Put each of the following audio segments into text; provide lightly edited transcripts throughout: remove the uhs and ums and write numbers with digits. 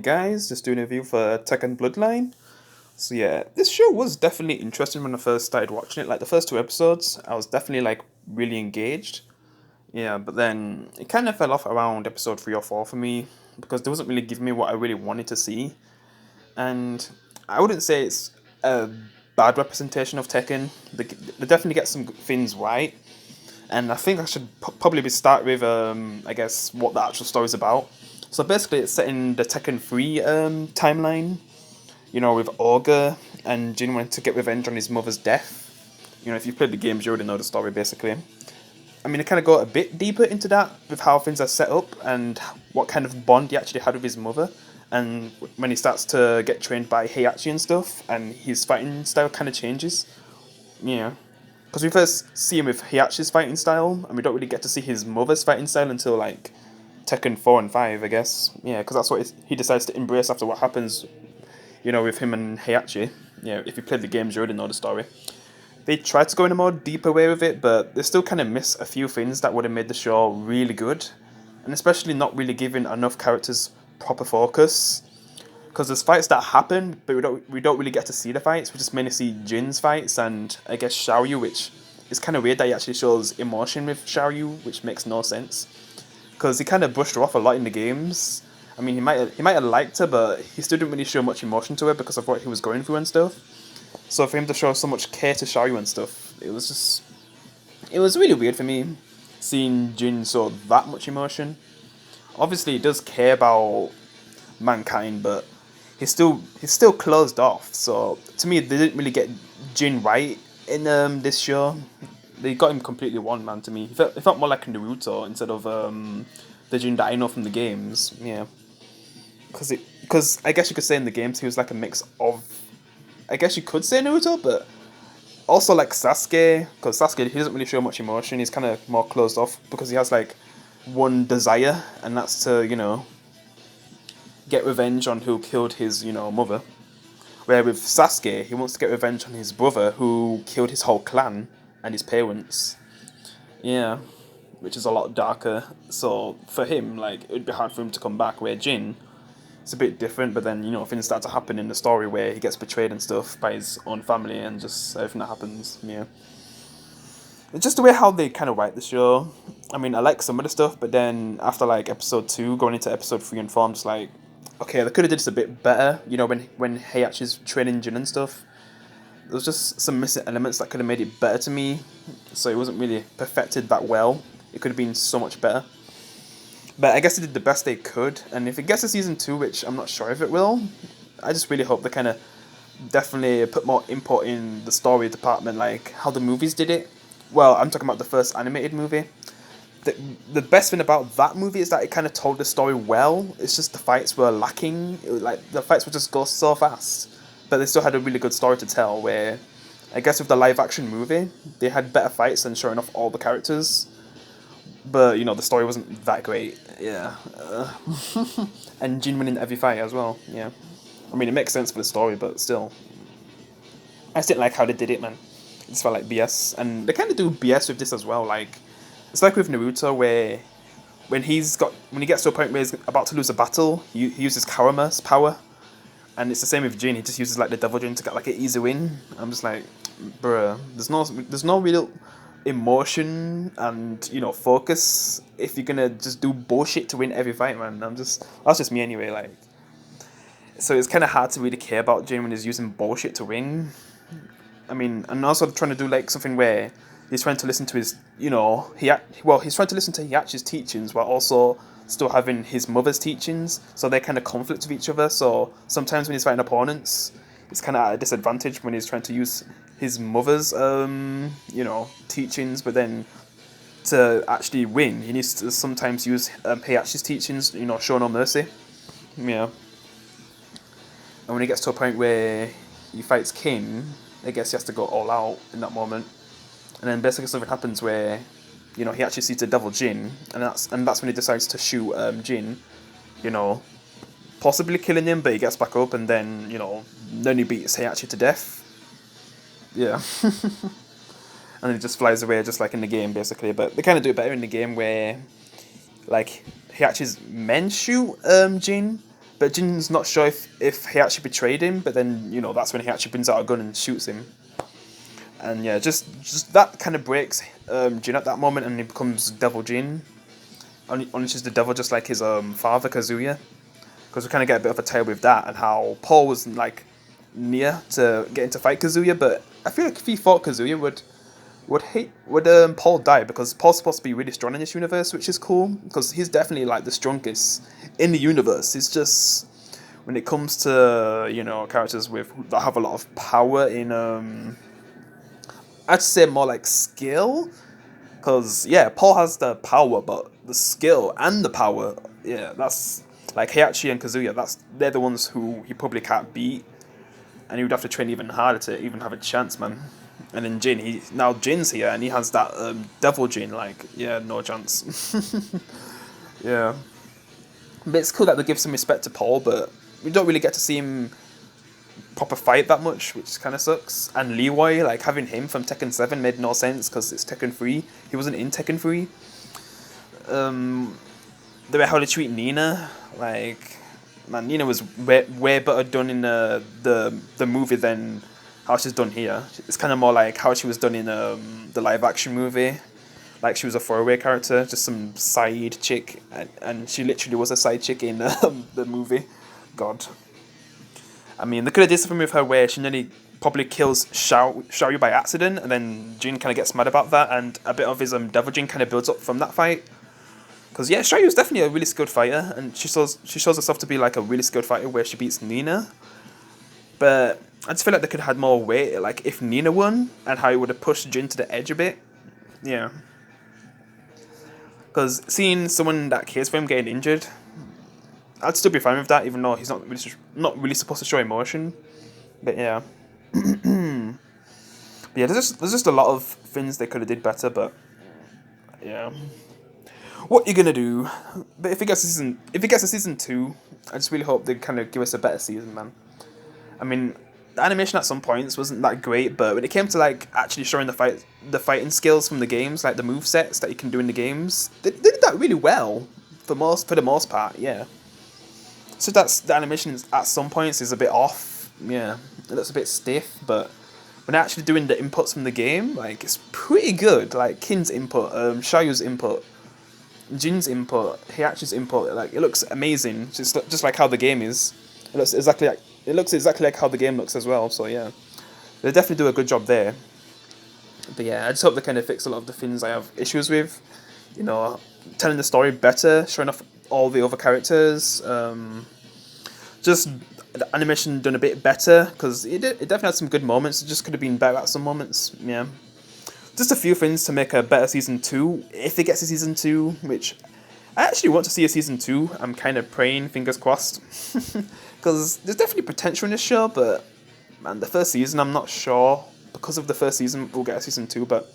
guys, just doing a review for Tekken Bloodline. So yeah, this show was definitely interesting when I first started watching it. Like the first two episodes, I was definitely like really engaged. Yeah, but then it kind of fell off around episode 3 or 4 for me because they wasn't really giving me what I really wanted to see. And I wouldn't say it's a bad representation of Tekken. They definitely get some things right. And I think I should probably start with I guess what the actual story's about. So basically, it's set in the Tekken 3 timeline. You know, with Augur and Jin wanting to get revenge on his mother's death. You know, if you've played the games, you already know the story basically. I mean, I kind of go a bit deeper into that with how things are set up and what kind of bond he actually had with his mother. And when he starts to get trained by Heihachi and stuff, and his fighting style kind of changes. Yeah. Because we first see him with Heihachi's fighting style, and we don't really get to see his mother's fighting style until like Tekken 4 and 5, I guess. Yeah, because that's what he decides to embrace after what happens, you know, with him and Heihachi. Yeah, if you played the games, you already know the story. They tried to go in a more deeper way with it, but they still kind of miss a few things that would have made the show really good. And especially not really giving enough characters proper focus. Because there's fights that happen, but we don't really get to see the fights. We just mainly see Jin's fights and I guess Xiaoyu, which is kind of weird that he actually shows emotion with Xiaoyu, which makes no sense. Because he kind of brushed her off a lot in the games. I mean, he might have liked her, but he still didn't really show much emotion to her because of what he was going through and stuff. So for him to show so much care to Xiaoyu and stuff, it was really weird for me seeing Jin show that much emotion. Obviously, he does care about mankind, but he's still closed off. So to me, they didn't really get Jin right in this show. They got him completely one man to me. It felt more like Naruto instead of the Jin that I know from the games. Yeah, because I guess you could say in the games he was like a mix of, I guess you could say Naruto, but also like Sasuke. Because Sasuke, he doesn't really show much emotion. He's kind of more closed off because he has like one desire, and that's to get revenge on who killed his mother. Where with Sasuke, he wants to get revenge on his brother who killed his whole clan and his parents. Yeah, which is a lot darker. So for him, like it would be hard for him to come back. Where Jin, it's a bit different, but then things start to happen in the story where he gets betrayed and stuff by his own family and just everything that happens. Yeah, it's just the way how they kind of write the show. I mean, I like some of the stuff, but then after like episode 2, going into episode 3 and 4, I'm just like, okay, they could have did this a bit better. You know, when Heihachi's training Jin and stuff, there was just some missing elements that could have made it better to me. So it wasn't really perfected that well. It could have been so much better. But I guess they did the best they could. And if it gets to season 2, which I'm not sure if it will, I just really hope they kind of definitely put more input in the story department, like how the movies did it. Well, I'm talking about the first animated movie. The, the best thing about that movie is that it kind of told the story well. It's just the fights were lacking. Like the fights would just go so fast, but they still had a really good story to tell. Where I guess with the live action movie, they had better fights than showing off all the characters. But the story wasn't that great. Yeah, and Jin winning every fight as well. Yeah, I mean it makes sense for the story, but still, I just didn't like how they did it, man. It just felt like BS, and they kind of do BS with this as well. Like it's like with Naruto, where when he gets to a point where he's about to lose a battle, he uses Karama's power, and it's the same with Jin. He just uses like the Devil Jin to get like an easy win. I'm just like, bruh, there's no real emotion and focus if you're gonna just do bullshit to win every fight, man. That's just me anyway. Like, so it's kind of hard to really care about Jin when he's using bullshit to win. I mean, and also trying to do like something where he's trying to listen to his, he's trying to listen to Hiachi's teachings while also still having his mother's teachings. So they kind of conflict with each other. So sometimes when he's fighting opponents, it's kind of at a disadvantage when he's trying to use his mother's, teachings, but then to actually win, he needs to sometimes use Hiachi's teachings. Show no mercy. Yeah. And when he gets to a point where he fights King, I guess he has to go all out in that moment. And then basically something happens where, he actually sees the devil Jin, and that's when he decides to shoot Jin, you know, possibly killing him, but he gets back up, and then he beats Heihachi to death. Yeah. And he just flies away just like in the game, basically. But they kind of do it better in the game where, like, Heihachi's men shoot Jin, but Jin's not sure if he actually betrayed him. But then that's when he actually brings out a gun and shoots him. And yeah, just that kind of breaks Jin at that moment, and he becomes Devil Jin. Unleashes the devil just like his father Kazuya, because we kind of get a bit of a tale with that, and how Paul was like near to getting to fight Kazuya, but I feel like if he fought Kazuya, would Paul die, because Paul's supposed to be really strong in this universe, which is cool because he's definitely like the strongest in the universe. It's just when it comes to characters that have a lot of power in I'd say more like skill, because yeah, Paul has the power, but the skill and the power, yeah, that's like Heihachi and Kazuya. They're the ones who he probably can't beat, and he would have to train even harder to even have a chance, man. And then Jin's here, and he has that Devil Jin. Like, yeah, no chance. Yeah, but it's cool that they give some respect to Paul, but we don't really get to see him proper fight that much, which kind of sucks. And Leroy, like having him from Tekken 7 made no sense because it's Tekken 3. He wasn't in Tekken 3. The way how they treat Nina, like, man, Nina was way better done in the movie than how she's done here. It's kind of more like how she was done in the live action movie. Like she was a throwaway character, just some side chick, and she literally was a side chick in the movie. God. I mean, they could have did something with her where she nearly probably kills Xiaoyu by accident, and then Jin kind of gets mad about that, and a bit of his Devil Jin kind of builds up from that fight. Because yeah, Xiaoyu is definitely a really skilled fighter, and she shows herself to be like a really skilled fighter where she beats Nina. But I just feel like they could have had more weight, like if Nina won, and how it would have pushed Jin to the edge a bit. Yeah. Because seeing someone that cares for him getting injured, I'd still be fine with that, even though he's not really supposed to show emotion. But yeah. But yeah, there's just a lot of things they could have did better, but yeah. What you gonna do? But if it gets a season 2, I just really hope they kind of give us a better season, man. I mean, the animation at some points wasn't that great, but when it came to like actually showing the fighting skills from the games, like the move sets that you can do in the games, they did that really well for the most part. Yeah. So the animation at some points is a bit off. Yeah, it looks a bit stiff, but when actually doing the inputs from the game, like it's pretty good. Like Kin's input, Xiaoyu's input, Jin's input, Heihachi's input, like it looks amazing. Just like how the game is. It looks exactly like how the game looks as well. So yeah, they definitely do a good job there. But yeah, I just hope they kind of fix a lot of the things I have issues with. Telling the story better, showing off all the other characters. Just the animation done a bit better, because it definitely had some good moments. It just could have been better at some moments. Yeah, just a few things to make a better season 2 if it gets a season 2, which I actually want to see a season 2. I'm kind of praying, fingers crossed, because there's definitely potential in this show. But man, the first season, I'm not sure, because of the first season we'll get a season 2. But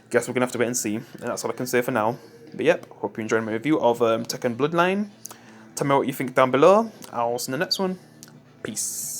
guess we're gonna have to wait and see, and that's all I can say for now. But yep, hope you enjoyed my review of Tekken Bloodline. Tell me what you think down below. I'll see you in the next one. Peace.